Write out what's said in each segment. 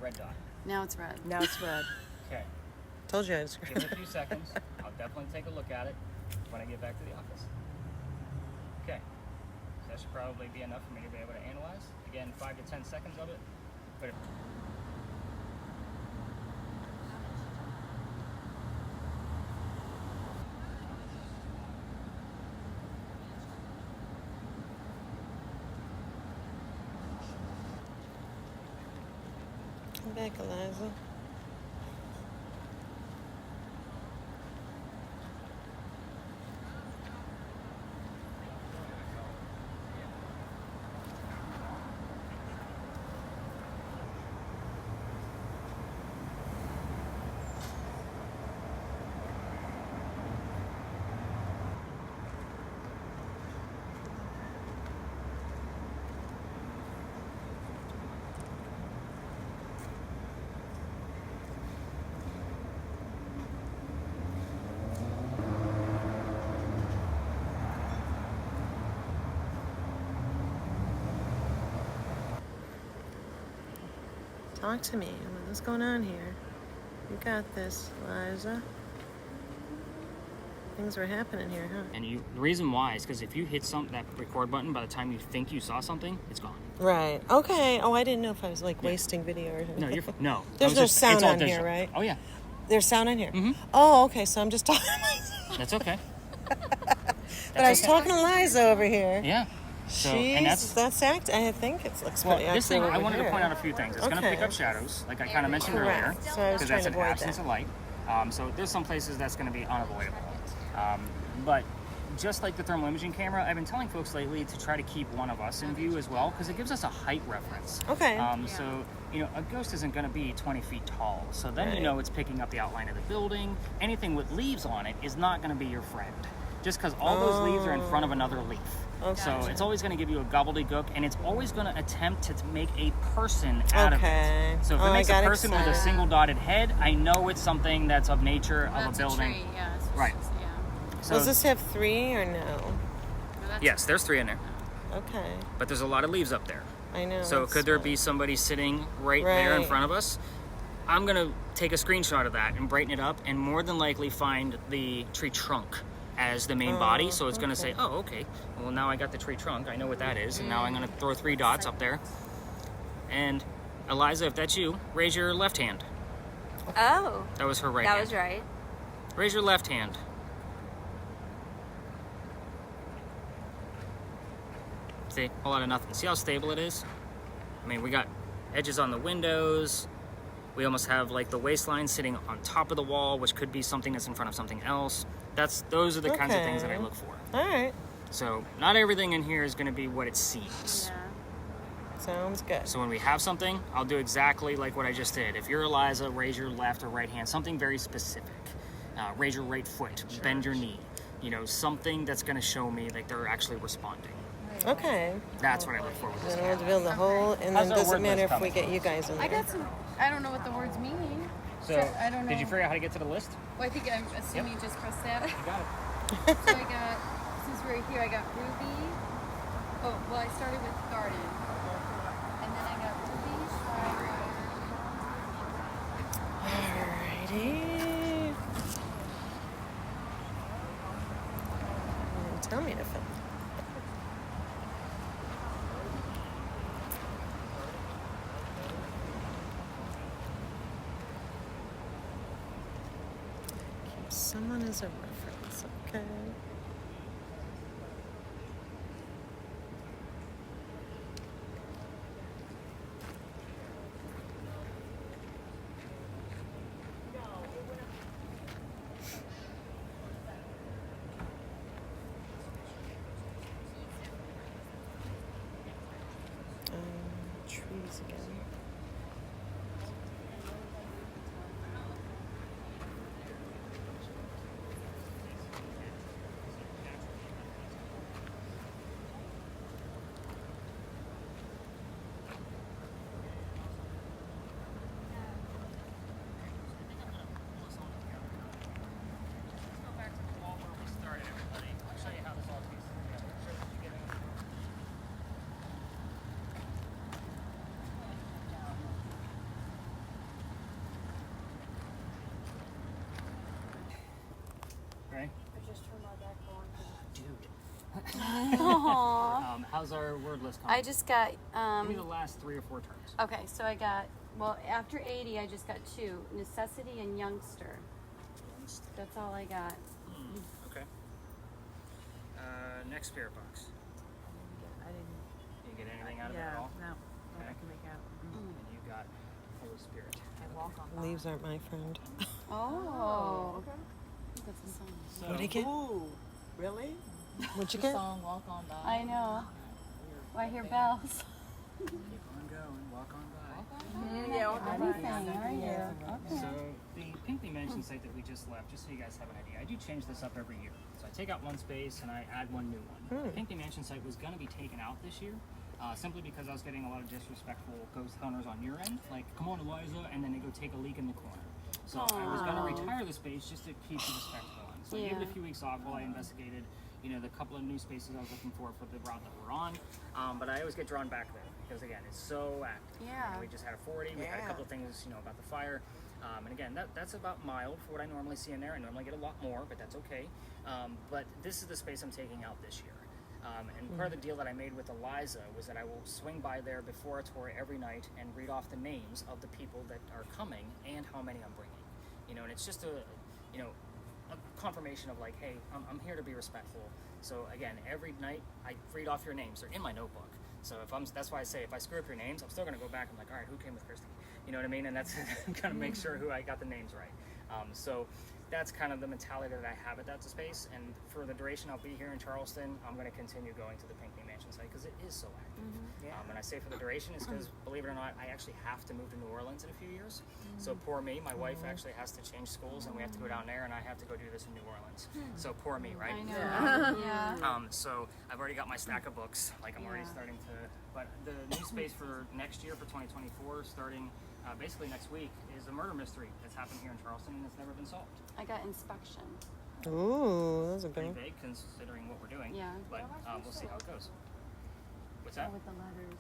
red dot? Now it's red. Now it's red. Okay. Told you I was Give it a few seconds. I'll definitely take a look at it when I get back to the office. Okay. So that should probably be enough for me to be able to analyze. Again, 5 to 10 seconds of it. But Come back, Eliza. Talk to me. What's going on here? You got this, Liza. Things were happening here, huh? And the reason why is because if you hit that record button, by the time you think you saw something, it's gone. Right. Okay. Oh, I didn't know if I was like wasting video or something. No. There's no sound on here, right? Oh yeah. There's sound on here. Mm-hmm. Oh, okay. So I'm just talking. That's okay. But I was talking to Liza over here. Yeah. So, and that's act. I think it looks pretty accurate. This thing, I wanted here. to point out a few things. It's going to pick up shadows, like I kind of mentioned earlier, So I was because trying that's to an avoid absence that. of light. So there's some places that's going to be unavoidable. But just like the thermal imaging camera, I've been telling folks lately to try to keep one of us in view as well, because it gives us a height reference. Okay. So, a ghost isn't going to be 20 feet tall. So then Right. it's picking up the outline of the building. Anything with leaves on it is not going to be your friend, just because all those leaves are in front of another leaf. Okay. So it's always going to give you a gobbledygook, and it's always going to attempt to make a person out of it. So if it makes a person with a single dotted head, I know it's something that's of nature of a building. A tree, yeah. Right. Yeah. So Does this have 3 or no? No, yes, there's 3 in there, Okay. but there's a lot of leaves up there. I know. So could there be somebody sitting right there in front of us? I'm going to take a screenshot of that and brighten it up, and more than likely find the tree trunk as the main body. So it's going to say, oh, okay, well, now I got the tree trunk. I know what that is. And now I'm going to throw 3 dots up there. And Eliza, if that's you, raise your left hand. Oh. That was her right That hand. was right. Raise your left hand. See, a whole lot of nothing. See how stable it is? I mean, we got edges on the windows. We almost have like the waistline sitting on top of the wall, which could be something that's in front of something else. Those are the kinds of things that I look for. All right. So not everything in here is going to be what it seems. Yeah. Sounds good. So when we have something, I'll do exactly like what I just did. If you're Eliza, raise your left or right hand, something very specific. Raise your right foot, bend your knee. Something that's going to show me that they're actually responding. Okay. That's what I look for with this Then we'll camera. build the whole, and How's then our doesn't word matter list if we coming? get you guys in there. I got some. I don't know what the words mean. So, I don't know. did you figure out how to get to the list? Well, I think I'm assuming you just pressed that. You got it. So I got, since we're here, I got ruby. Oh, well, I started with garden. And then I got ruby, Alrighty. Tell me to film. Keep someone as a reference, okay? Trees again. Aww. How's our word list coming? I just got, Give me the last 3 or 4 terms. okay, so I got, well, after 80, I just got 2, necessity and youngster. That's all I got. Okay. Next spirit box. I didn't. You get anything out of it at all? No. Okay. I can make out. And you got Holy Spirit. I walk on Leaves aren't my friend. Oh. Okay. That's a song. So, What'd he get? Ooh, really? What'd you The get? song Walk On By. I know. I hear bells. keep on going, walk on by. Yeah, Walk On By. Anything, are you? Okay. So the Pink Dimension site that we just left, just so you guys have an idea, I do change this up every year. So I take out one space and I add one new one. The Pink Dimension site was going to be taken out this year, simply because I was getting a lot of disrespectful ghost hunters on your end, like, come on Eliza, and then they go take a leak in the corner. So I was going to retire the space just to keep the respect going. So I gave it a few weeks off while I investigated, the couple of new spaces I was looking for the route that we're on. But I always get drawn back there because, again, it's so active. Yeah. We just had a 40. We had a couple of things, about the fire. And again, that's about mild for what I normally see in there. I normally get a lot more, but that's okay. But this is the space I'm taking out this year. And part of the deal that I made with Eliza was that I will swing by there before a tour every night and read off the names of the people that are coming and how many I'm bringing. And it's just a confirmation of like, hey, I'm here to be respectful. So again, every night I read off your names. They're in my notebook. So that's why I say if I screw up your names, I'm still going to go back and like, all right, who came with KRISTI? You know what I mean? And that's kind of make sure who I got the names right. So that's kind of the mentality that I have at that space. And for the duration I'll be here in Charleston, I'm going to continue going to the Pinckney Mansion site because it is so active. And I say for the duration is because, believe it or not, I actually have to move to New Orleans in a few years. So poor me, my wife actually has to change schools and we have to go down there and I have to go do this in New Orleans. So poor me, right? I know. Yeah. So I've already got my stack of books. Like I'm already starting to, but the new space for next year for 2024, starting basically next week, is a murder mystery that's happened here in Charleston and it's never been solved. I got inspection. Ooh, that's a Pretty big one. vague considering what we're doing. Yeah. But we'll see how it goes. What's Oh, that? with the letters.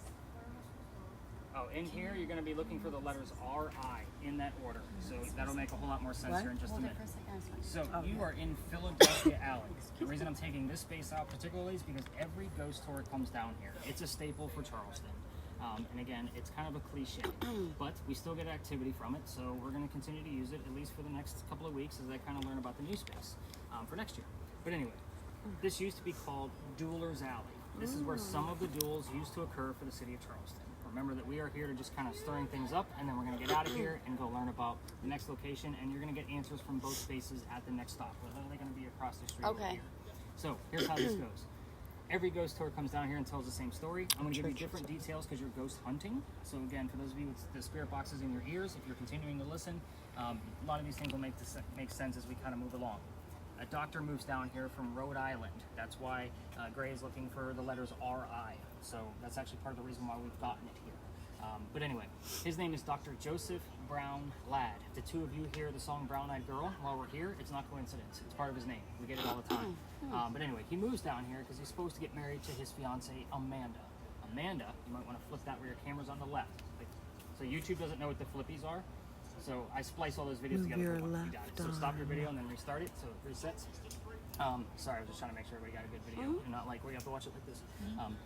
Oh, in here you're going to be looking for the letters R-I in that order. So that'll make a whole lot more sense here in just a Hold it minute. for a second. I just want- So you are in Philadelphia Alley. The reason I'm taking this space out particularly is because every ghost tour comes down here. It's a staple for Charleston. And again, it's kind of a cliche, but we still get activity from it. So we're going to continue to use it at least for the next couple of weeks as I kind of learn about the new space for next year. But anyway, this used to be called Dueler's Alley. This is where some of the duels used to occur for the city of Charleston. Remember that we are here to just kind of stirring things up, and then we're going to get out of here and go learn about the next location, and you're going to get answers from both spaces at the next stop. Whether they're going to be across the street or here. So here's how this goes. Every ghost tour comes down here and tells the same story. I'm going to give you different details because you're ghost hunting. So again, for those of you with the spirit boxes in your ears, if you're continuing to listen, a lot of these things will make sense as we kind of move along. A doctor moves down here from Rhode Island. That's why Gray is looking for the letters R-I. So that's actually part of the reason why we've gotten it here. But anyway, his name is Dr. Joseph Brown Ladd. If the two of you hear the song Brown Eyed Girl while we're here, it's not coincidence. It's part of his name. We get it all the time. But anyway, he moves down here because he's supposed to get married to his fiancée, Amanda. Amanda, you might want to flip that where your camera's on the left. So YouTube doesn't know what the flippies are. So I splice all those videos together for one. You got it. So stop your video and then restart it so it resets. Sorry, I was just trying to make sure everybody got a good video and not like where you have to watch it like this.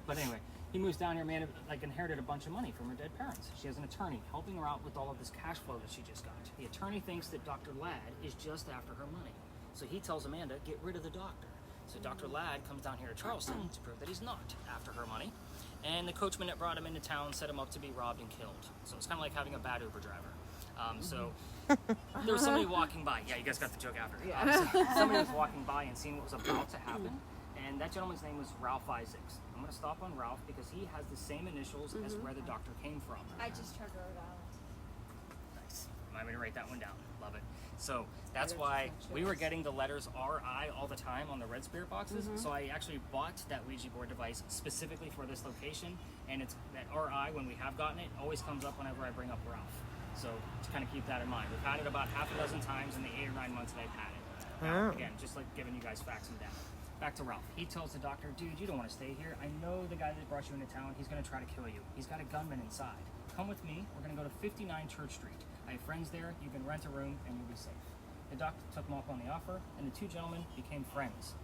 But anyway, he moves down here. Amanda inherited a bunch of money from her dead parents. She has an attorney helping her out with all of this cash flow that she just got. The attorney thinks that Dr. Ladd is just after her money. So he tells Amanda, get rid of the doctor. So Dr. Ladd comes down here to Charleston to prove that he's not after her money. And the coachman that brought him into town set him up to be robbed and killed. So it's kind of like having a bad Uber driver. So there was somebody walking by. Yeah, you guys got the joke after. So somebody was walking by and seeing what was about to happen. And that gentleman's name was Ralph Isaacs. I'm going to stop on Ralph because he has the same initials as where the doctor came from. I just tried Rhode Island. Nice. Remind me to write that one down. Love it. So that's why we were getting the letters R-I all the time on the red spirit boxes. So I actually bought that Ouija board device specifically for this location. And it's that R-I, when we have gotten it, always comes up whenever I bring up Ralph. So to kind of keep that in mind. We've had it about half a dozen times in the 8 or 9 months that I've had it. Now, again, just like giving you guys facts and data. Back to Ralph. He tells the doctor, dude, you don't want to stay here. I know the guy that brought you into town. He's going to try to kill you. He's got a gunman inside. Come with me. We're going to go to 59 Church Street. I have friends there. You can rent a room and you'll be safe. The doctor took him up on the offer, and the two gentlemen became friends.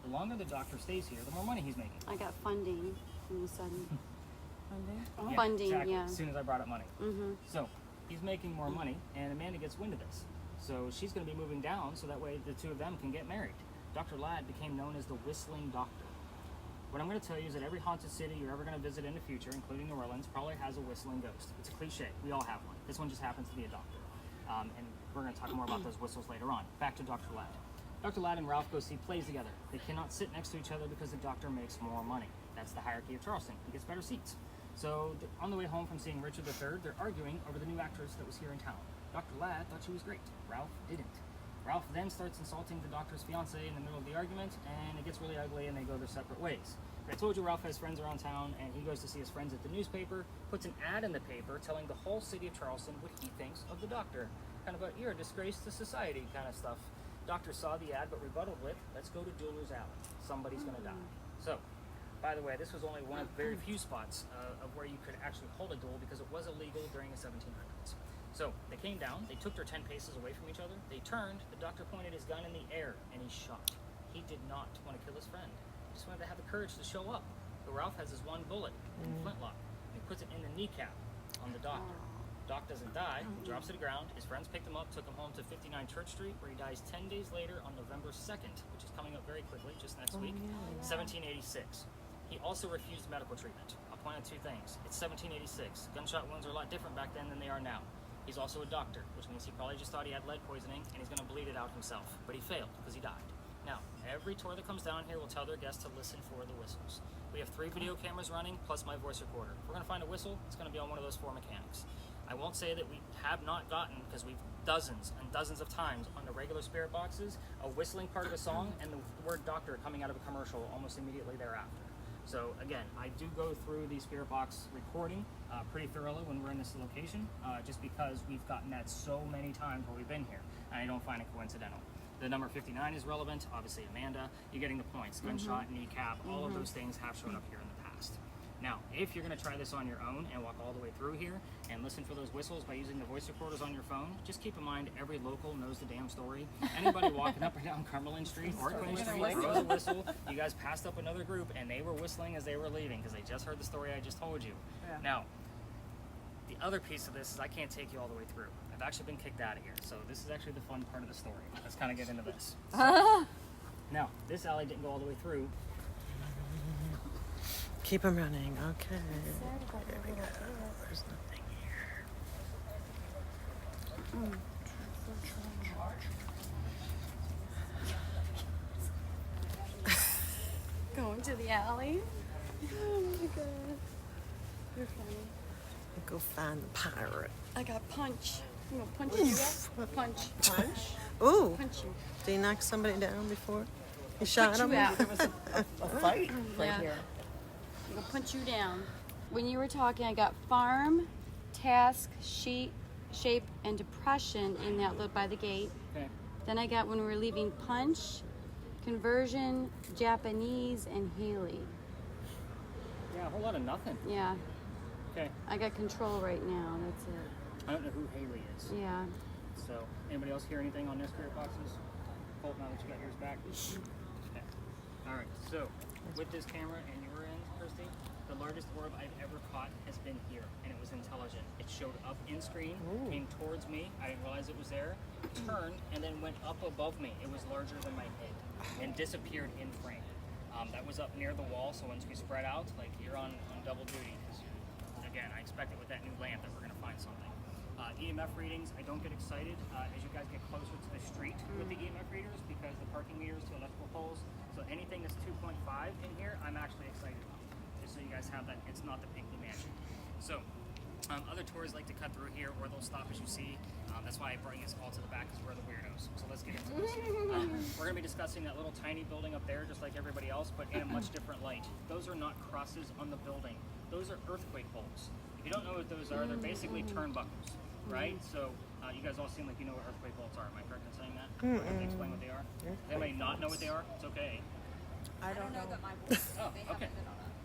The longer the doctor stays here, the more money he's making. I got funding all of a sudden. Funding? Funding, exactly. yeah. As soon as I brought up money. Mm-hmm. So he's making more money, and Amanda gets wind of this. So she's going to be moving down, so that way the two of them can get married. Dr. Ladd became known as the Whistling Doctor. What I'm going to tell you is that every haunted city you're ever going to visit in the future, including New Orleans, probably has a whistling ghost. It's a cliche. We all have one. This one just happens to be a doctor. And we're going to talk more about those whistles later on. Back to Dr. Ladd. Dr. Ladd and Ralph go see plays together. They cannot sit next to each other because the doctor makes more money. That's the hierarchy of Charleston. He gets better seats. So on the way home from seeing Richard III, they're arguing over the new actress that was here in town. Dr. Ladd thought she was great. Ralph didn't. Ralph then starts insulting the doctor's fiance in the middle of the argument, and it gets really ugly, and they go their separate ways. I told you Ralph has friends around town, and he goes to see his friends at the newspaper, puts an ad in the paper telling the whole city of Charleston what he thinks of the doctor. Kind of a, you're a disgrace to society kind of stuff. Doctor saw the ad, but rebutted with, let's go to Dueler's Alley. Somebody's going to die. So, by the way, this was only one of very few spots of where you could actually hold a duel because it was illegal during the 1700s. So they came down, they took their 10 paces away from each other, they turned, the doctor pointed his gun in the air, and he shot. He did not want to kill his friend. He just wanted to have the courage to show up. But Ralph has his one bullet in flintlock, and he puts it in the kneecap on the doctor. Doc doesn't die, he drops to the ground, his friends picked him up, took him home to 59 Church Street, where he dies 10 days later on November 2nd, which is coming up very quickly, just next week, 1786. He also refused medical treatment. I'll point out two things. It's 1786. Gunshot wounds are a lot different back then than they are now. He's also a doctor, which means he probably just thought he had lead poisoning and he's going to bleed it out himself. But he failed because he died. Now, every tour that comes down here will tell their guests to listen for the whistles. We have 3 video cameras running plus my voice recorder. If we're going to find a whistle, it's going to be on one of those 4 mechanics. I won't say that we have not gotten, because we've dozens and dozens of times on the regular spirit boxes, a whistling part of a song and the word doctor coming out of a commercial almost immediately thereafter. So again, I do go through the spirit box recording pretty thoroughly when we're in this location, just because we've gotten that so many times while we've been here, and I don't find it coincidental. The number 59 is relevant, obviously Amanda, you're getting the points, gunshot, kneecap, all of those things have shown up here in the past. Now, if you're going to try this on your own and walk all the way through here and listen for those whistles by using the voice recorders on your phone, just keep in mind every local knows the damn story. Anybody walking up or down Cumberland Street or Queen Street throws a whistle. You guys passed up another group and they were whistling as they were leaving because they just heard the story I just told you. Yeah. Now, the other piece of this is I can't take you all the way through. I've actually been kicked out of here, so this is actually the fun part of the story. Let's kind of get into this. So, now, this alley didn't go all the way through. Keep them running. Okay. Here we go. There's nothing here. Going to the alley. Oh my god. You're funny. Go find the pirate. I got punch. I'm gonna punch you. Punch. Punch? Ooh. Punch you. Did he knock somebody down before? He shot Punch him? you out. There was a fight right Yeah. here. I'm gonna punch you down. When you were talking, I got farm, task, sheet, shape, and depression in that look by the gate. Okay. Then I got when we were leaving punch, conversion, Japanese, and Haley. Yeah, a whole lot of nothing. Yeah, Okay. I got control right now. That's it. I don't know who Haley is. Yeah. So, anybody else hear anything on their spirit boxes? Colt, now that you got yours back. Okay. All right. So, with this camera and your end, Kirsty, the largest orb I've ever caught has been here, and it was intelligent. It showed up in screen, came towards me. I didn't realize it was there. Turned and then went up above me. It was larger than my head, and disappeared in frame. That was up near the wall. So once we spread out, like you're on double duty. 'Cause, again, I expected with that new lamp that we're going to find something. EMF readings, I don't get excited as you guys get closer to the street with the EMF readers because the parking meters to electrical poles. So anything that's 2.5 in here, I'm actually excited about. Just so you guys have that, it's not the Pinky Mansion. So other tours like to cut through here or they'll stop as you see. That's why I bring us all to the back because we're the weirdos. So let's get into this. We're going to be discussing that little tiny building up there just like everybody else, but in a much different light. Those are not crosses on the building. Those are earthquake bolts. If you don't know what those are, they're basically turnbuckles, right? So you guys all seem like you know what earthquake bolts are. Am I correct in saying that? Or can I explain what they are? Does anybody not know what they are? It's okay. I don't know. that my Oh, okay.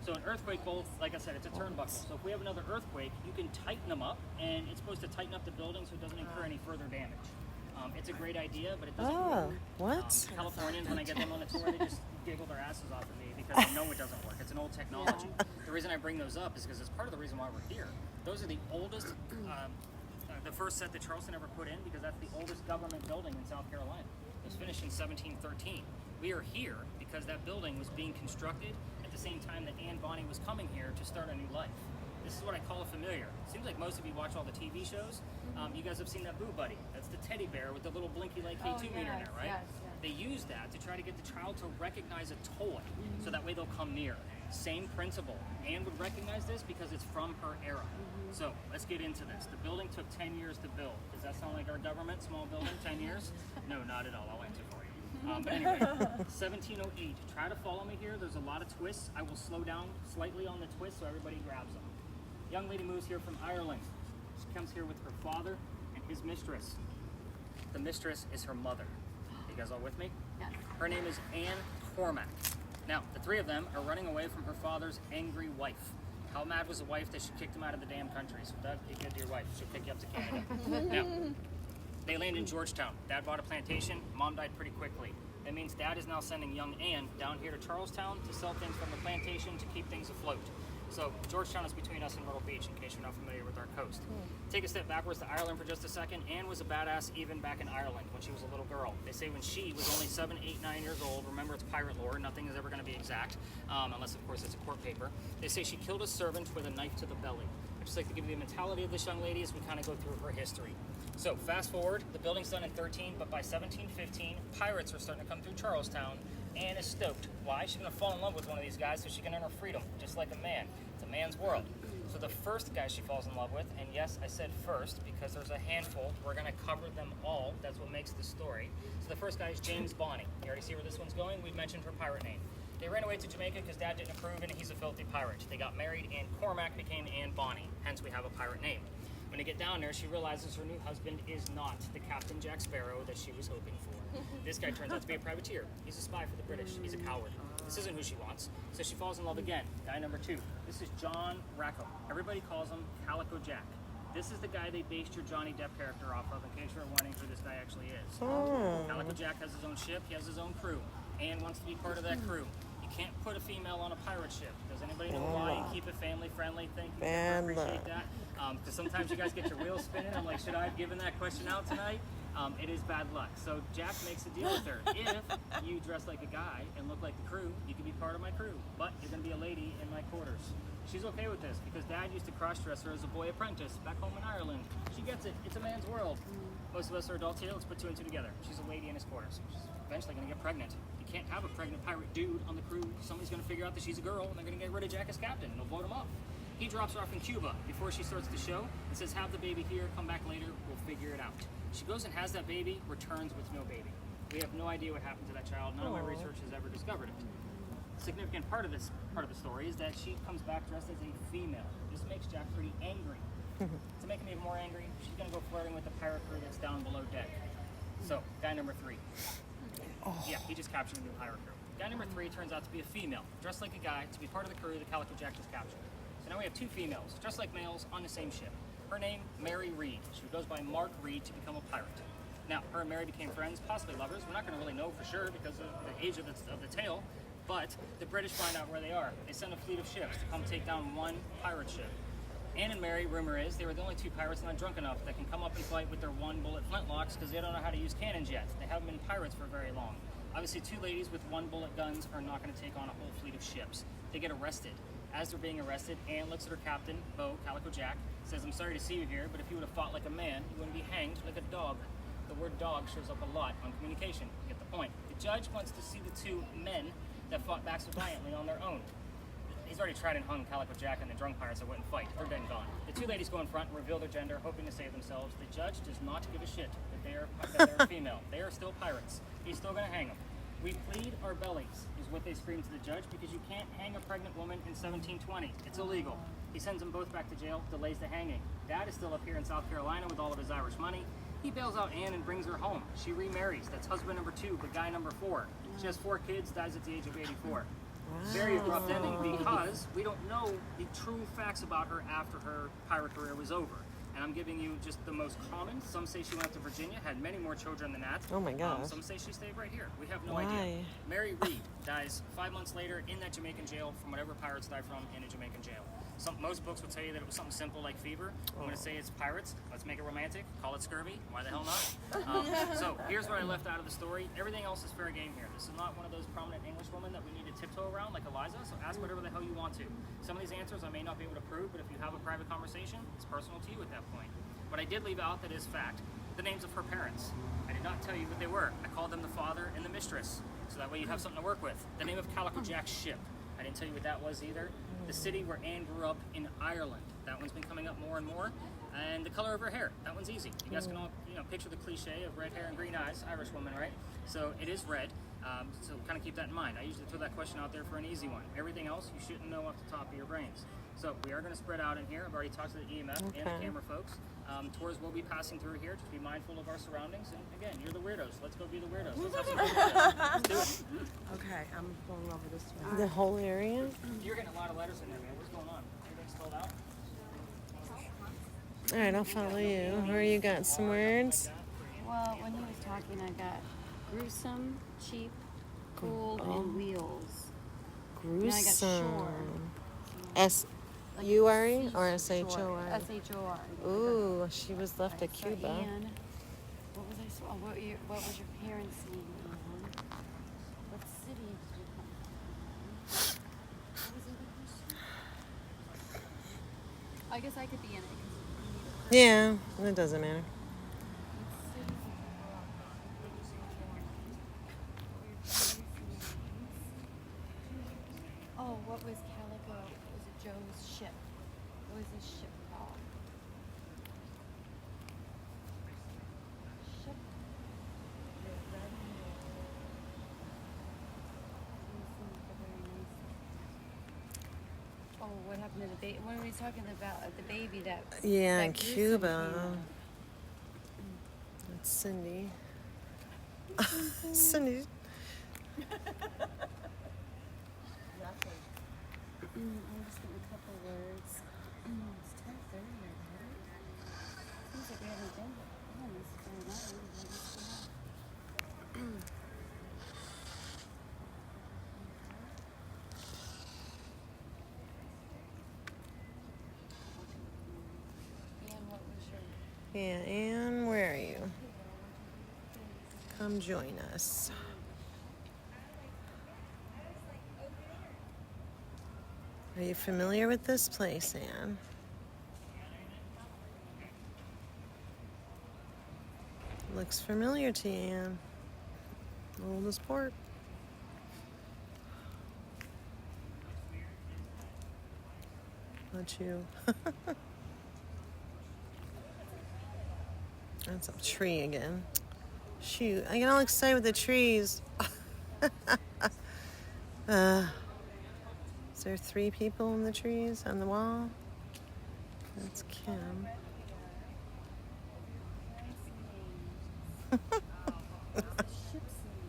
So an earthquake bolt, like I said, it's a turnbuckle. So if we have another earthquake, you can tighten them up, and it's supposed to tighten up the building so it doesn't incur any further damage. It's a great idea, but it doesn't work. What? Californians, when I get them on a tour, they just giggle their asses off at me because they know it doesn't work. It's an old technology. The reason I bring those up is because it's part of the reason why we're here. Those are the oldest, the first set that Charleston ever put in, because that's the oldest government building in South Carolina. It was finished in 1713. We are here because that building was being constructed at the same time that Anne Bonny was coming here to start a new life. This is what I call a familiar. It seems like most of you watch all the TV shows. You guys have seen that Boo Buddy. That's the teddy bear with the little blinky like K2 meter in it, right? Yes. They use that to try to get the child to recognize a toy, so that way they'll come near. Same principle. Anne would recognize this because it's from her era. So let's get into this. The building took 10 years to build. Does that sound like our government? Small building, 10 years? No, not at all. I'll answer for you. But anyway, 1708. Try to follow me here. There's a lot of twists. I will slow down slightly on the twist so everybody grabs them. Young lady moves here from Ireland. She comes here with her father and his mistress. The mistress is her mother. You guys all with me? Yes. Her name is Anne Cormac. Now, the three of them are running away from her father's angry wife. How mad was the wife that she kicked him out of the damn country? So that be good to your wife. She'll pick you up to Canada. Now, they land in Georgetown. Dad bought a plantation. Mom died pretty quickly. That means Dad is now sending young Anne down here to Charlestown to sell things from the plantation to keep things afloat. So Georgetown is between us and Myrtle Beach, in case you're not familiar with our coast. Take a step backwards to Ireland for just a second. Anne was a badass even back in Ireland when she was a little girl. They say when she was only 7, 8, 9 years old, remember it's pirate lore, nothing is ever going to be exact, unless of course it's a court paper. They say she killed a servant with a knife to the belly. I just like to give you the mentality of this young lady as we kind of go through her history. So fast forward, the building's done in 13, but by 1715, pirates are starting to come through Charlestown. Anne is stoked. Why? She's going to fall in love with one of these guys so she can earn her freedom, just like a man. It's a man's world. So the first guy she falls in love with, and yes, I said first because there's a handful. We're going to cover them all. That's what makes the story. So the first guy is James Bonny. You already see where this one's going? We mentioned her pirate name. They ran away to Jamaica because Dad didn't approve and he's a filthy pirate. They got married and Cormac became Anne Bonny. Hence we have a pirate name. When they get down there, she realizes her new husband is not the Captain Jack Sparrow that she was hoping for. This guy turns out to be a privateer. He's a spy for the British. He's a coward. This isn't who she wants. So she falls in love again. Guy number 2. This is John Rackham. Everybody calls him Calico Jack. This is the guy they based your Johnny Depp character off of, in case you're wondering who this guy actually is. Calico Jack has his own ship. He has his own crew. Anne wants to be part of that crew. You can't put a female on a pirate ship. Does anybody know why? And keep it family friendly. Thank you. I appreciate that. Because sometimes you guys get your wheels spinning. I'm like, should I have given that question out tonight? It is bad luck. So Jack makes a deal with her. If you dress like a guy and look like the crew, you can be part of my crew. But you're going to be a lady in my quarters. She's okay with this because Dad used to cross-dress her as a boy apprentice back home in Ireland. She gets it. It's a man's world. Most of us are adults here. Let's put 2 and 2 together. She's a lady in his quarters. She's eventually going to get pregnant. You can't have a pregnant pirate dude on the crew. Somebody's going to figure out that she's a girl, and they're going to get rid of Jack as captain, and they'll vote him off. He drops her off in Cuba before she starts the show and says, have the baby here, come back later, we'll figure it out. She goes and has that baby, returns with no baby. We have no idea what happened to that child. None of my research has ever discovered it. Significant part of this part of the story is that she comes back dressed as a female. This makes Jack pretty angry. To make him even more angry, she's going to go flirting with the pirate crew that's down below deck. So, guy number 3. Yeah, he just captured a new pirate crew. Guy number 3 turns out to be a female, dressed like a guy, to be part of the crew that Calico Jack just captured. So now we have 2 females, dressed like males, on the same ship. Her name, Mary Reed. She goes by Mark Reed to become a pirate. Now, her and Mary became friends, possibly lovers. We're not going to really know for sure because of the age of the tale, but the British find out where they are. They send a fleet of ships to come take down one pirate ship. Anne and Mary, rumor is, they were the only 2 pirates not drunk enough that can come up and fight with their 1-bullet flintlocks because they don't know how to use cannons yet. They haven't been pirates for very long. Obviously, 2 ladies with 1-bullet guns are not going to take on a whole fleet of ships. They get arrested. As they're being arrested, Anne looks at her captain, Beau, Calico Jack, says, I'm sorry to see you here, but if you would have fought like a man, you wouldn't be hanged like a dog. The word dog shows up a lot on communication. You get the point. The judge wants to see the 2 men that fought back so valiantly on their own. He's already tried and hung Calico Jack and the drunk pirates that wouldn't fight. They're dead and gone. The 2 ladies go in front and reveal their gender, hoping to save themselves. The judge does not give a shit that they're female. They are still pirates. He's still going to hang them. We plead our bellies, is what they scream to the judge, because you can't hang a pregnant woman in 1720. It's illegal. He sends them both back to jail, delays the hanging. Dad is still up here in South Carolina with all of his Irish money. He bails out Anne and brings her home. She remarries. That's husband number 2, but guy number 4. She has 4 kids, dies at the age of 84. Very abrupt ending because we don't know the true facts about her after her pirate career was over. And I'm giving you just the most common. Some say she went to Virginia, had many more children than that. Oh my gosh. Some say she stayed right here. We have no Why? idea. Mary Reed dies 5 months later in that Jamaican jail from whatever pirates died from in a Jamaican jail. Most books will tell you that it was something simple like fever. I'm going to say it's pirates. Let's make it romantic. Call it scurvy. Why the hell not? So here's what I left out of the story. Everything else is fair game here. This is not one of those prominent English women that we need to tiptoe around like Eliza. So ask whatever the hell you want to. Some of these answers I may not be able to prove, but if you have a private conversation, it's personal to you at that point. What I did leave out that is fact, the names of her parents. I did not tell you what they were. I called them the father and the mistress. So that way you have something to work with. The name of Calico Jack's ship. I didn't tell you what that was either. The city where Anne grew up in Ireland. That one's been coming up more and more. And the color of her hair. That one's easy. You guys can all, picture the cliche of red hair and green eyes. Irish woman, right? So it is red. So kind of keep that in mind. I usually throw that question out there for an easy one. Everything else you shouldn't know off the top of your brains. So we are going to spread out in here. I've already talked to the EMF and the camera folks. Tours will be passing through here. Just be mindful of our surroundings. And again, you're the weirdos. Let's go be the weirdos. Let's have some fun. Let's do it. Okay, I'm going over this way. The whole area? You're getting a lot of letters in there, man. What's going on? Everything's spelled out? All right, I'll follow you. Or you got some words? Well, when he was talking, I got gruesome, cheap, cold, and wheels. Gruesome. I got shore. S-U-R-E or S-H-O-R-E? S-H-O-R-E. Ooh, she was left at Cuba. And what was I? What was your parents' name? Anne? What city did you come from? What was the other question? I guess I could be in it. Yeah, it doesn't matter. Oh, what was Calico? Was it Joe's ship? What was his ship called? Ship? Oh, what happened to the baby? What are we talking about? The baby that. Yeah, that in gruesome Cuba. came That's Cindy. Cindy. I'm just getting a couple words. It's 10:30 already. Seems like we haven't been on this very long. And what was your... Yeah, Anne, where are you? Come join us. Are you familiar with this place, Anne? Looks familiar to you, Anne. Old as port. Not you. That's a tree again. Shoot, I get all excited with the trees. Is there 3 people in the trees on the wall? That's Kim. Ship's name.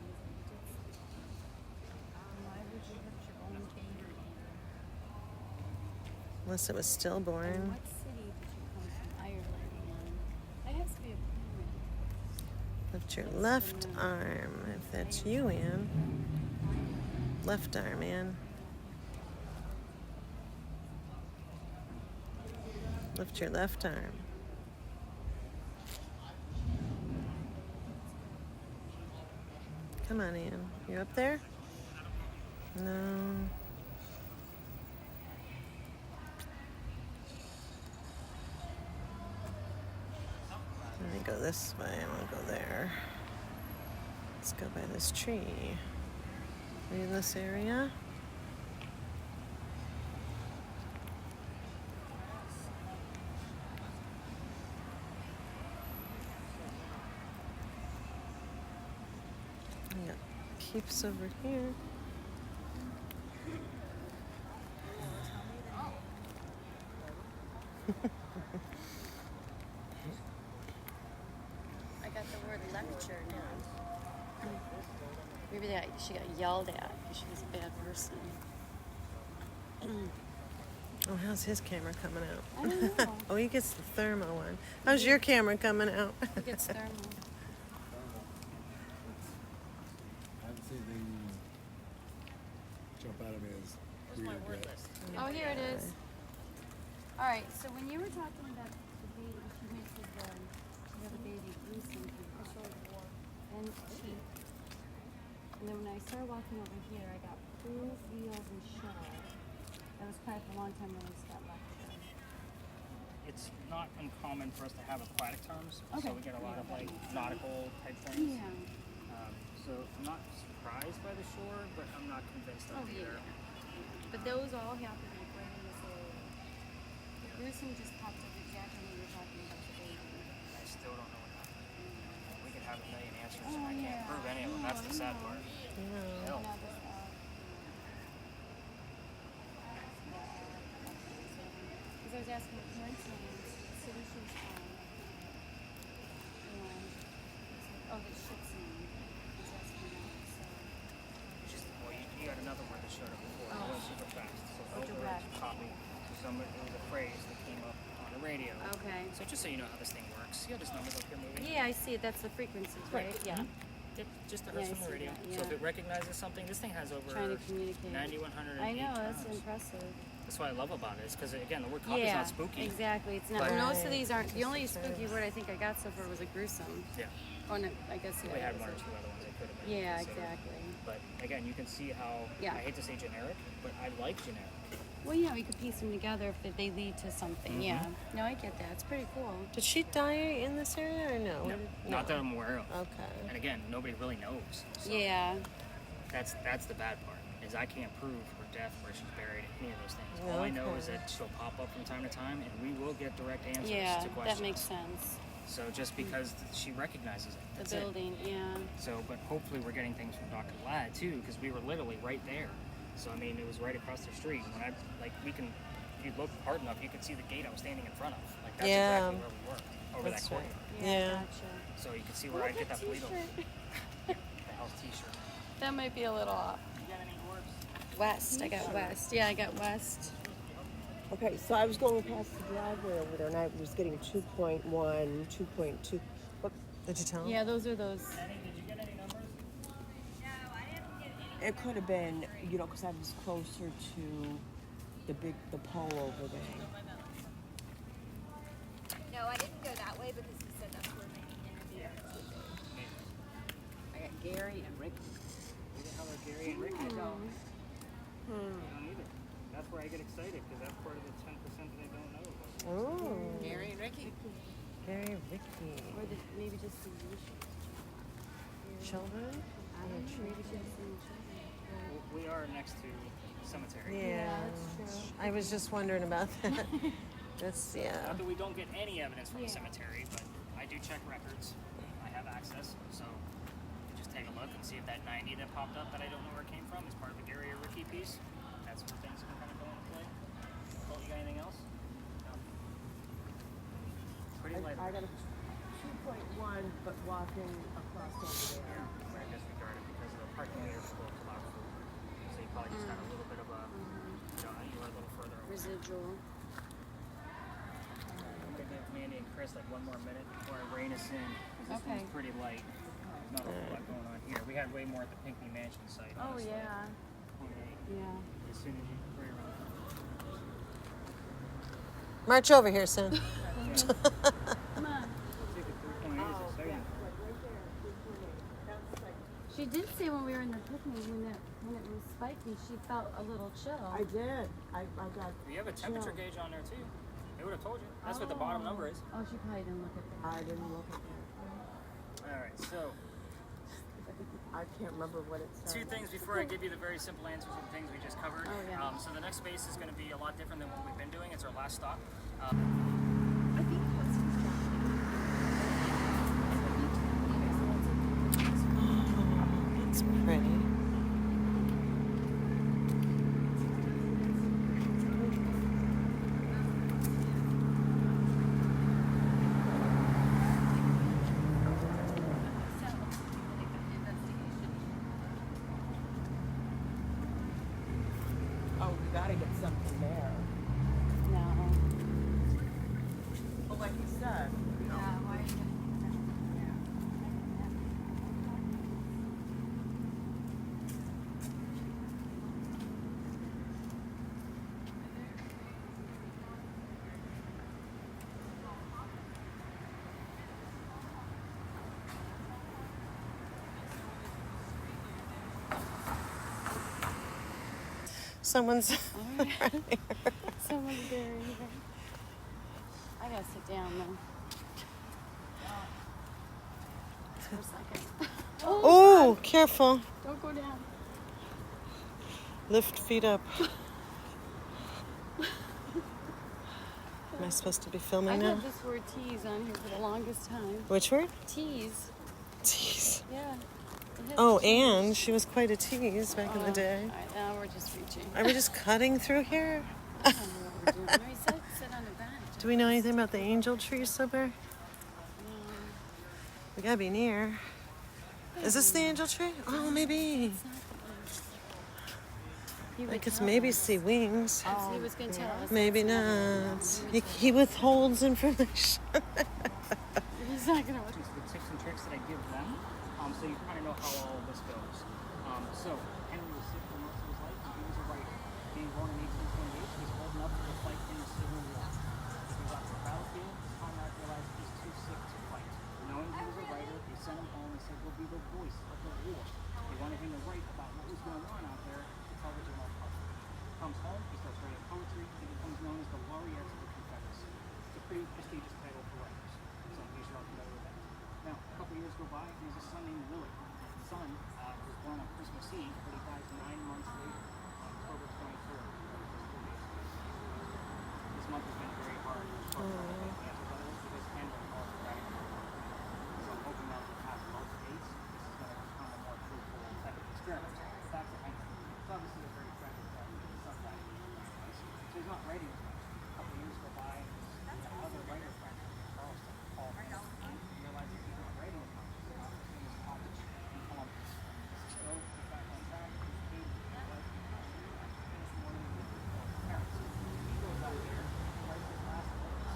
Why would you hurt your own baby? Unless it was And stillborn. what city did you come from? Ireland. That has to be a parent. Lift your left arm, if that's you, Ann. Left arm, Ann. Lift your left arm. Come on, Ann. You up there? No. Let me go this way. I want to go there. Let's go by this tree. Are you in this area? I got peeps over here. I got the word lecture now. Maybe she got yelled at because she was a bad person. Oh, how's his camera coming I out? don't know. Oh, he gets the thermo one. How's your camera coming out? He gets thermal. I haven't seen anything jump out of me as Where's my weird word yet. list? Oh, here it is. All right, so when you were talking about the baby, she mentioned she had a baby gruesome, and sheep. And then when I started walking over here, I got pools, wheels, and shore. That was probably for a long time when we got lecture. It's not uncommon for us to have aquatic terms, Okay. so we get a lot of like nautical type things. Yeah. So I'm not surprised by the shore, but I'm not convinced of Oh, it either. yeah. But those all happen like right in this area. The gruesome just popped up exactly when you were talking about the baby. I still don't know what happened. We could have a million answers, Oh, and I can't yeah. prove any of them. No, That's the sad no. part. Yeah. Hell. Now this, because I was asking the parents' names, Solutions and oh, the ship's name. I was asking that, so. Just, well, you got another word that showed up before. It went super fast. So Oh, those direct. words copy. So somebody, it was a phrase that came up on the radio. Okay. So just so you know how this thing works, you have this numbers up here moving. Yeah, I see it. That's the frequencies, right? Yeah. Yep, just the Yeah, hurts I from the see radio. that, So if yeah. it recognizes something, this thing has over Trying to communicate. 9,108 I know, that's terms. impressive. That's what I love about it. Is because again, the word copy is Yeah, not spooky. exactly. It's not. But- Most of these aren't. The Just only the spooky terms. word I think I got so far was a gruesome. Yeah, Oh no, I guess we had one or two other ones I could have. been Yeah, considered. exactly. But again, you can see how Yeah. I hate to say generic, but I like generic. Well, yeah, we could piece them together if they lead to something. Mm-hmm. Yeah. No, I get that. It's pretty cool. Did she die in this area or no? No, not that I'm aware of. Okay. And again, nobody really knows. So Yeah. That's the bad part. Is I can't prove her death, where she's buried, any of those things. All I know is Okay. that she'll pop up from time to time, and we will get direct answers Yeah, to questions. that makes sense. So just because she recognizes it, The that's it. building, yeah. So, but hopefully we're getting things from Dr. Ladd too, because we were literally right there. So I mean, it was right across the street. When we can, if you look hard enough, you can see the gate I was standing in front of. Like that's Yeah. exactly where we were, over That's that courtyard. Yeah. Gotcha. So you can see where I'd get that Polito. The house T-shirt. That might be a little off. You got any orbs? West. I got west. Yeah, I got west. Okay, so I was going past the driveway over there and I was getting 2.1, 2.2. What? Did you tell him? Yeah, those are those. Did you get any numbers? It could have been, you know, because I was closer to the pole over there. No, I didn't go that way because he said that's where the interview would be. I got Gary and Ricky. We didn't have a Gary and Ricky. I don't either. That's where I get excited because that's part of the 10% that I don't know about. Oh, Gary and Ricky. very Ricky. Or maybe just the initials. Children? I don't know. Maybe just the initials. We are next to cemetery. Yeah. that's true. I was just wondering about that. That's, yeah. Not that we don't get any evidence from Yeah. the cemetery, but I do check records. I have access, so just take a look and see if that 90 that popped up that I don't know where it came from is part of the Gary or Ricky piece. That's where things can kind of go into play. Colt, you got anything else? No. Pretty light. I got a 2.1, but walking across over there. I'm going to disregard it because of the parking meter is a little too loud. So you probably just got a little bit of a, you were a little further over. Residual. I'm going to give Mandy and Chris like one more minute before I rein us in. Because this Okay. one's pretty light. There's not a whole lot going on here. We had way more at the Pinckney Mansion site. Oh honestly. yeah. 28. Yeah. As soon as you hurry around. March over here, son. Come on. Take it 3.8 is exciting. She did say when we were in the picnic when it was spiky, she felt a little chill. I did. I got. You have a temperature chill. gauge on there too. They would have told you. That's what the bottom number is. Oh, she probably didn't look at that. I didn't look at that. All right, so I can't remember what it said. two things before I give you the very simple answers to the things we just covered. Oh, yeah. So the next space is going to be a lot different than what we've been doing. It's our last stop. I think That's pretty. Oh, we gotta get something there. Someone's. Someone's burying her. I gotta sit down though. For a second. Oh, careful. Don't go down. Lift feet up. Am I supposed to be filming I've now? had this word tease on here for the longest time. Which word? Tease. Tease. Yeah. It has Oh, changed. and she was quite a tease back in the day. All right, now we're just reaching. Are we just cutting through here? I don't know what we're doing. No, he said sit on the bench. Do we know anything about the angel tree somewhere? We gotta be near. Is this the angel tree? Oh, maybe. He I would could tell maybe us. see wings. He was going to tell us. Maybe not. He withholds information. He's not going to. Just the tips and tricks that I give them, so you kind of know how all of this goes. So Henry was sick for most of his life, and he was a writer. Being born in 1828, he's old enough to fight in the Civil War. He got to the battlefield, his comrade realized he's too sick to fight. Knowing he was a writer, they sent him home and said, "Go be the voice of the war." They wanted him to write about what was going on out there to tell the general public. Comes home, he starts writing poetry, he becomes known as the laureate of the Confederacy. It's a pretty prestigious title for writers, so in case you're not familiar with that. Now, a couple years go by, and he has a son named Willie. His son was born on Christmas Eve, but he dies 9 months later, on October 23rd. This month has been very hard for cancer letters because Henry also died in the war. So I'm hoping that we'll pass both dates. This is going to become a more fruitful type of experiment. Back to Henry. It's obviously a very tragic death. His son died. So he's not writing as much. A couple years go by, and the other writer friend, Charleston, Paul, realizes he's not writing as much. So now he's in his college in Columbus. So he's back on track. He's paid to do what he does. Finish more than his parents. He goes out there and writes his last words.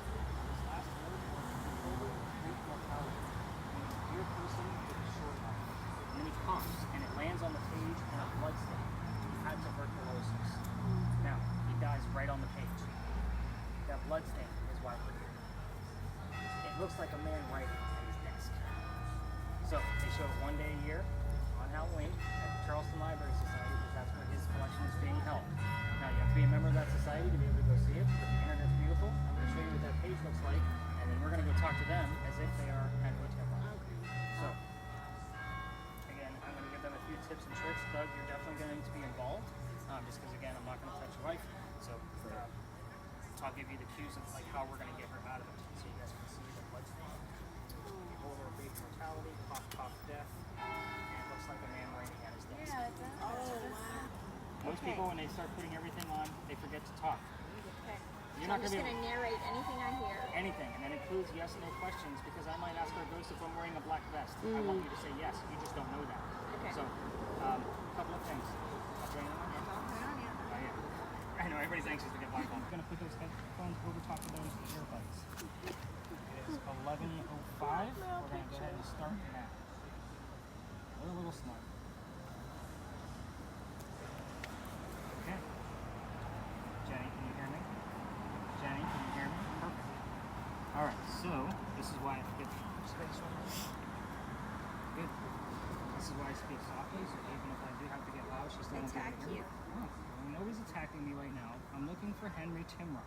His last words were over great mortality. And he's a dear person with a short life. And then he comes and it lands on the page and a blood stain. He had tuberculosis. Now, he dies right on the page. That blood stain is why we're here. It looks like a man writing at his desk. So they show it one day a year on Halloween at the Charleston Library Society because that's where his collection is being held. Now you have to be a member of that society to be able to go see it, but the internet's beautiful. I'm going to show you what that page looks like, and then we're going to go talk to them as if they are Henry Timrod. So, again, I'm going to give them a few tips and tricks. Doug, you're definitely going to be involved, just because, again, I'm not going to touch your wife. So, I'll give you the cues of like how we're going to get her out of it, so you guys can see the blood stain. Over a brief mortality, cough, cough, death, and it looks like a man writing at his desk. Yeah, it does. Oh, wow. Most people, when they start putting everything on, they forget to talk. Okay. You're So not I'm just going to going to narrate anything I hear. anything, and that includes yes and no questions, because I might ask our ghost if I'm wearing a black vest. I want you to say yes. You just don't know that. Okay. So, a couple of things. I'll join in on you. Oh, yeah. I know, everybody's anxious to get black on. I'm going to put those headphones over top of those earbuds. It is 11:05. We're going to go ahead and start now. We're a little smart. Okay. Jenny, can you hear me? Jenny, can you hear me? Perfect. Alright, so this is why I get space right now. Good. This is why I speak softly, so even if I do have to get loud, she still won't be able to hear me. Oh, well, nobody's attacking me right now. I'm looking for Henry Timrod.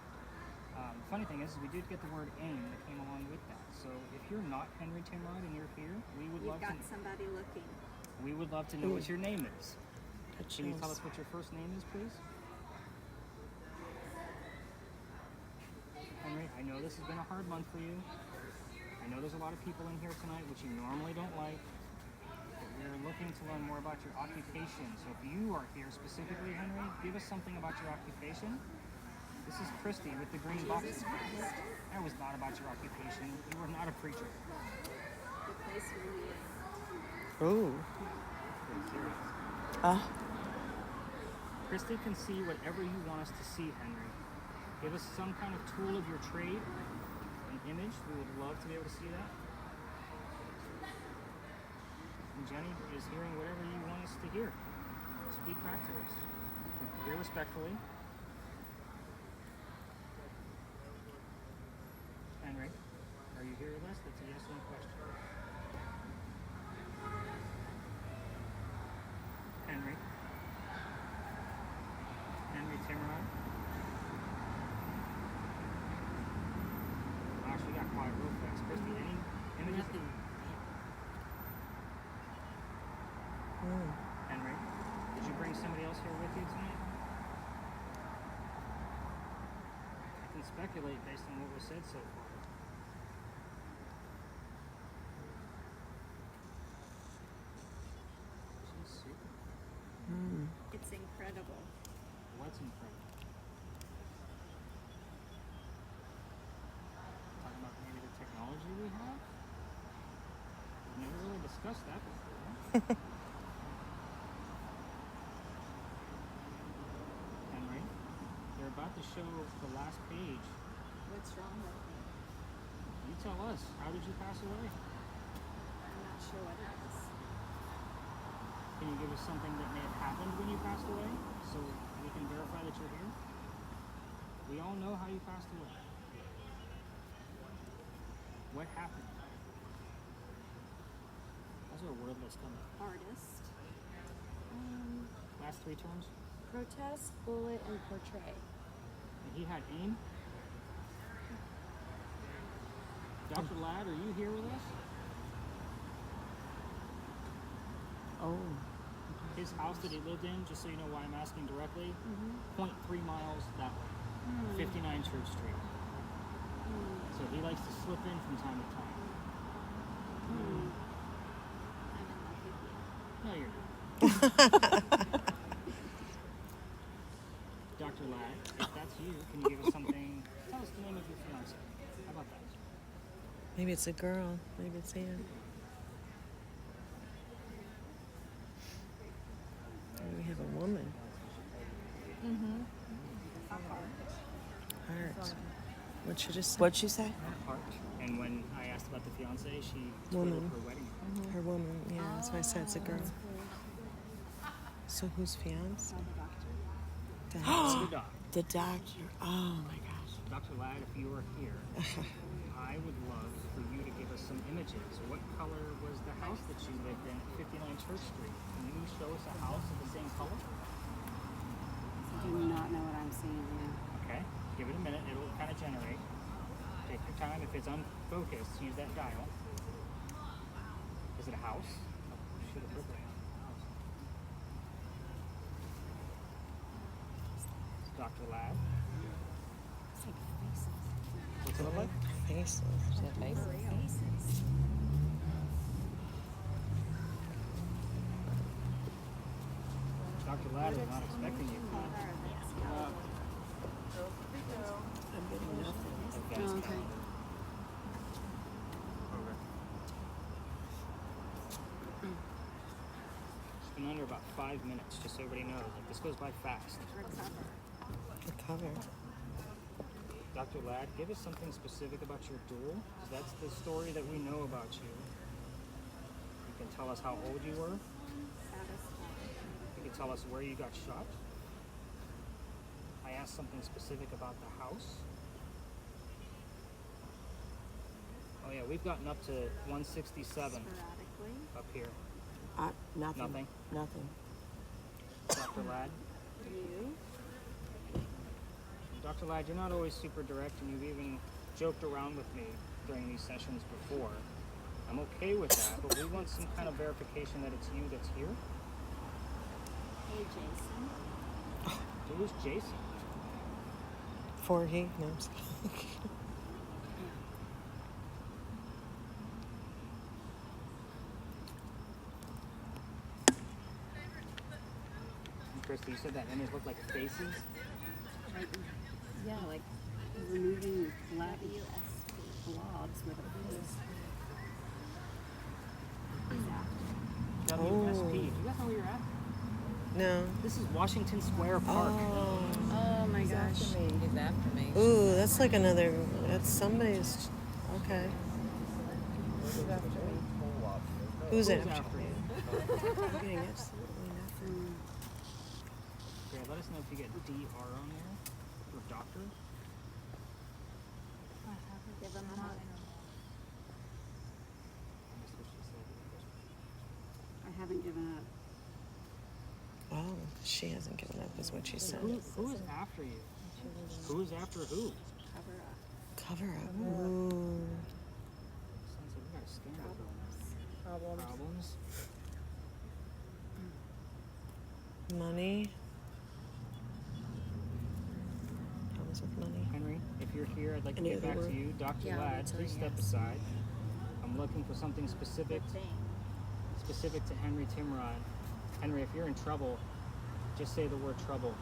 The funny thing is we did get the word AIM that came along with that. So if you're not Henry Timrod and you're here, we would You've love got to. somebody looking. We would love to know what your name is. Can you tell us what your first name is, please? Henry, I know this has been a hard month for you. I know there's a lot of people in here tonight, which you normally don't like. But we're looking to learn more about your occupation. So if you are here specifically, Henry, give us something about your occupation. This is KRISTI with the green boxes. That was not about your occupation. You were not a preacher. The place where you live. Ooh. Pretty serious. KRISTI can see whatever you want us to see, Henry. Give us some kind of tool of your trade, an image. We would love to be able to see that. And Jenny is hearing whatever you want us to hear. Speak back to us. Very respectfully. Henry, are you here with us? That's a yes or no question. Henry. else here with you tonight? I can speculate based on what was said so far. She's super. It's incredible. What's incredible? Talking about maybe the technology we have? We've never really discussed that before. Henry, they're about to show the last page. What's wrong with me? You tell us, how did you pass away? I'm not sure what it is. Can you give us something that may have happened when you passed away so we can verify that you're here? We all know how you passed away. What happened? Those are wordless coming. Artist. Last three terms? Protest, bullet, and portray. And he had aim. Dr. Ladd, are you here with us? Oh. His house that he lived in, just so you know why I'm asking directly, 0.3 miles that way, 59 Church Street. So he likes to slip in from time to time. I'm in love with you. No, you're not. Dr. Ladd, if that's you, can you give us something? Tell us the name of your fiance. How about that? Maybe it's a girl. Maybe it's Ann. And we have a woman. Heart. What'd she just say? What'd she say? Heart. And when I asked about the fiance, she Woman. told her wedding. Her woman. Yeah, that's why I said it's a girl. So who's fiance? It's the doc. The doctor. Oh my gosh. Dr. Ladd, if you are here, I would love for you to give us some images. What color was the house that you lived in at 59 Church Street? Can you show us a house of the same color? I do not know what I'm seeing here. Okay, give it a minute. It'll kind of generate. Take your time. If it's unfocused, use that dial. Is it a house? Oh, should have looked at it. Dr. Ladd. It's like faces. What's it look like? Faces. Faces. Dr. Ladd is not expecting you. I'm getting nothing. Advanced Okay. calendar. It's been under about 5 minutes, just so everybody knows. Like, this goes by fast. The cover. Dr. Ladd, give us something specific about your duel, 'cause that's the story that we know about you. You can tell us how old you were. You can tell us where you got shot. I asked something specific about the house. Oh yeah, we've gotten up to 167 Sporadically. up here. Nothing. Nothing? Nothing. Dr. Ladd. You. Dr. Ladd, you're not always super direct, and you've even joked around with me during these sessions before. I'm okay with that, but we want some kind of verification that it's you that's here. Hey, Jason. Who's Jason? Forgy. No, I'm just kidding. Kristi, you said that image looked like faces? Like, yeah, like removing flat blobs with a face. WSP. Do you guys know where you're at? No. This is Washington Square Park. Oh my gosh. He's after me. Ooh, that's like another. That's somebody's. Okay. Who's Who's after? after you? I'm getting absolutely nothing. Okay, let us know if you get DR on there for doctor. Give them a hug. That's what she said. I haven't given up. Oh, she hasn't given up, is what she said. Who is after you? Who is after who? Cover up. Cover up. Ooh. Sounds like we got a scandal. Problems. Problems. Money. with money. Henry, if you're here, I'd like to Any get other back word? to you. Dr. Yeah, Ladd, that's a please step yes. aside. I'm looking for something specific to Henry Timrod. Henry, if you're in trouble, just say the word trouble.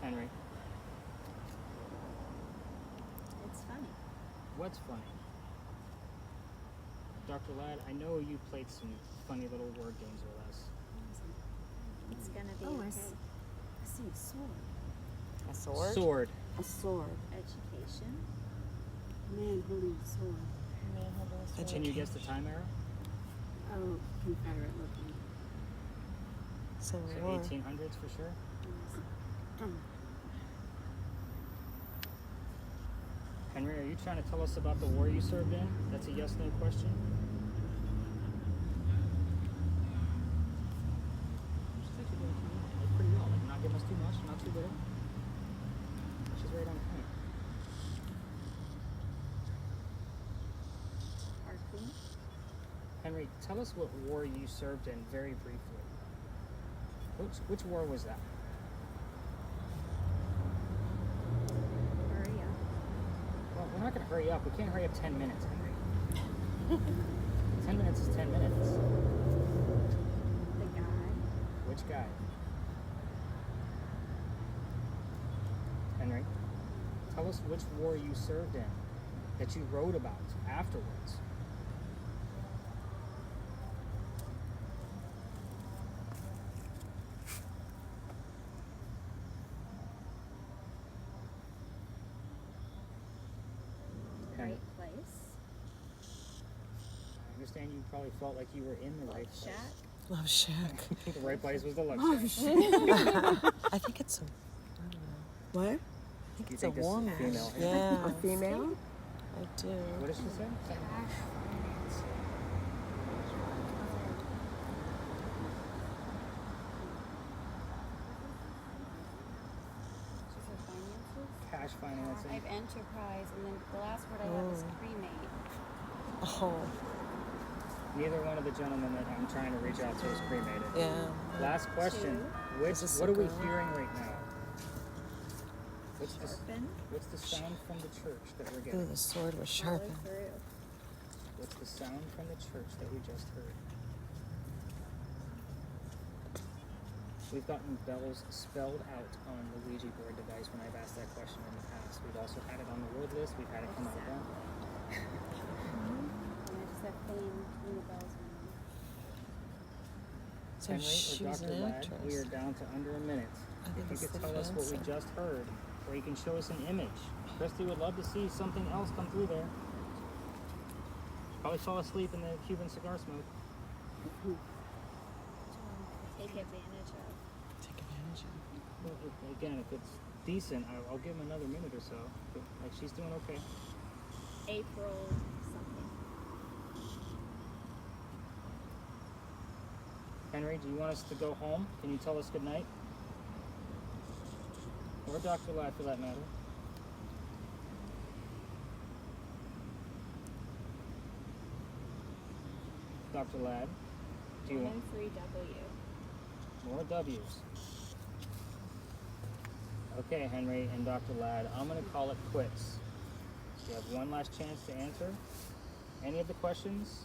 Henry, It's funny. what's funny? Dr. Ladd, I know you played some funny little word games with us. It's gonna be Oh, I okay. see. I see a sword. A sword? Sword. A sword. Education. A man holding a sword. Can you guess the time era? Oh, Confederate looking. Civil So War. 1800s for sure. Henry, are you trying to tell us about the war you served in? That's a yes/no question. She's actually doing pretty well. Like, not giving us too much, not too little. She's right on point. Arcane. Henry, tell us what war you served in very briefly. Which war was that? Hurry up. Well, we're not going to hurry up. We can't hurry up 10 minutes, Henry. 10 minutes is 10 minutes. The guy. Which guy? Henry, tell us which war you served in that you wrote about afterwards. Henry, Right place. I understand you probably felt like you were in the right place. Shack. Love Shack. The right place was the love shack. I think it's a. I don't know. What? I think You it's think a this is woman. female? Yeah, A female? I do. What did she say? She said finances. Cash I financing. have enterprise, and then the last word I have is cremate. Oh, Neither one of the gentlemen that I'm trying to reach out to is cremated. yeah. Last question. Is this What a are we girl? hearing right now? Sharpen. What's the sound from the church that we're Ooh, getting? the sword was Follow sharpened. through. What's the sound from the church that we just heard? We've gotten bells spelled out on the Ouija board device when I've asked that question in the past. We've also had it on the word list. We've had it come out wrong. And I just have fame when the bells ring. So Henry she or was Dr. an Ladd, actress. we are down to under a minute. I think If you it's could the tell us what we fencing. just heard, or you can show us an image. KRISTI would love to see something else come through there. Probably fall asleep in the Cuban cigar smoke. Take advantage of. Take advantage of. Well, again, if it's decent, I'll give him another minute or so. But, like, she's doing okay. April something. Henry, do you want us to go home? Can you tell us good night? Or Dr. Ladd, for that matter. Dr. Ladd, do you want 103W. more W's? Okay, Henry and Dr. Ladd, I'm going to call it quits. You have one last chance to answer any of the questions.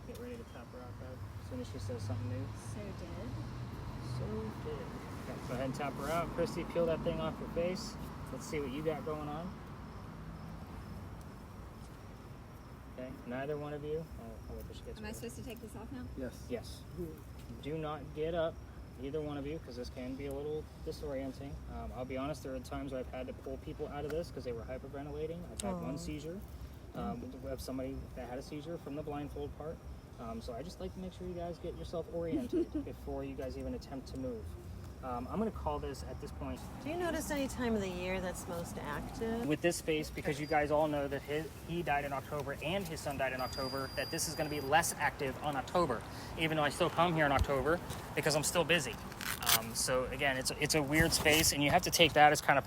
Get ready to tap her out, guys. As soon as she says something new. So did. So did. Okay, go ahead and tap her out. KRISTI, peel that thing off your face. Let's see what you got going on. Okay, neither one of you. I'll wait till she gets Am I ready. supposed to take this off now? Yes. Yes. Do not get up, either one of you, because this can be a little disorienting. I'll be honest, there are times where I've had to pull people out of this because they were hyperventilating. I've had one seizure. We have somebody that had a seizure from the blindfold part. So I just like to make sure you guys get yourself oriented before you guys even attempt to move. I'm going to call this at this point. Do you notice any time of the year that's most active? With this space, because you guys all know that he died in October and his son died in October, that this is going to be less active on October, even though I still come here in October because I'm still busy. So again, it's a weird space, and you have to take that as kind of